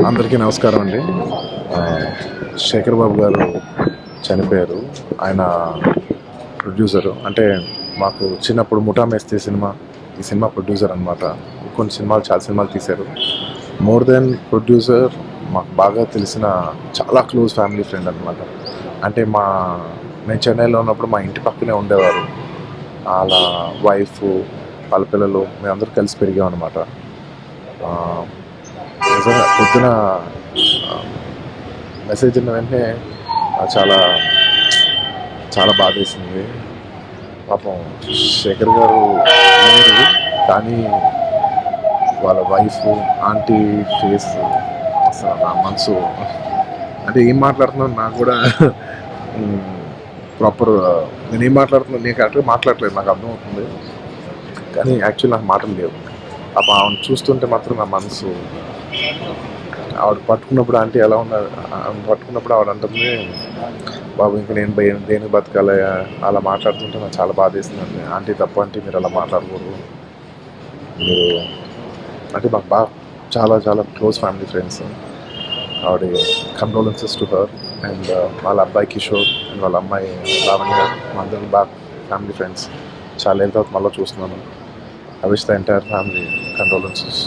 అందరికీ నమస్కారం అండి. శేఖర్ బాబు గారు చనిపోయారు. ఆయన ప్రొడ్యూసరు. అంటే మాకు చిన్నప్పుడు ముఠా మేస్త్రి ఈ సినిమా ప్రొడ్యూసర్ అనమాట. కొన్ని సినిమాలు, చాలా సినిమాలు తీశారు. మోర్ దెన్ ప్రొడ్యూసర్, మాకు బాగా తెలిసిన చాలా క్లోజ్ ఫ్యామిలీ ఫ్రెండ్ అనమాట. అంటే మేము చెన్నైలో ఉన్నప్పుడు మా ఇంటి పక్కనే ఉండేవారు. వాళ్ళ వైఫ్, వాళ్ళ పిల్లలు, మేమందరూ కలిసి పెరిగాం అనమాట. నిజంగా పొద్దున మెసేజ్ ఉన్న వెంటనే చాలా చాలా బాధేసింది. పాపం శేఖర్ గారు లేరు, కానీ వాళ్ళ వైఫ్, ఆంటీ ఫేస్ అసలు నా మనసు, అంటే ఏం మాట్లాడుతున్నాను నాకు కూడా ప్రాపర్ నేనేం మాట్లాడుతున్నాను, నేను కరెక్ట్గా మాట్లాడలేదు, నాకు అర్థమవుతుంది, కానీ యాక్చువల్ నాకు మాటలు లేవు. పాపం ఆవిడ చూస్తుంటే మాత్రం నా మనసు, ఆవిడ పట్టుకున్నప్పుడు, ఆంటీ ఎలా ఉన్నారు, పట్టుకున్నప్పుడు ఆవిడ అంటుంది, బాబు ఇంక నేను దేనికి బతకాలి, అలా మాట్లాడుతుంటే నాకు చాలా బాధ వేసిందండి. ఆంటీ తప్పు, అంటే మీరు అలా మాట్లాడకూడదు, మీరు అంటే మాకు బాగా చాలా చాలా క్లోజ్ ఫ్యామిలీ ఫ్రెండ్స్. ఆవిడ కండోలెన్సెస్ టు హర్ అండ్ వాళ్ళ అబ్బాయి కిషోర్ అండ్ వాళ్ళ అమ్మాయి లావణ్య, మా అందరం బాగా ఫ్యామిలీ ఫ్రెండ్స్. చాలా ఏళ్ళ తర్వాత మళ్ళీ చూస్తున్నాను. I wish the entire family condolences.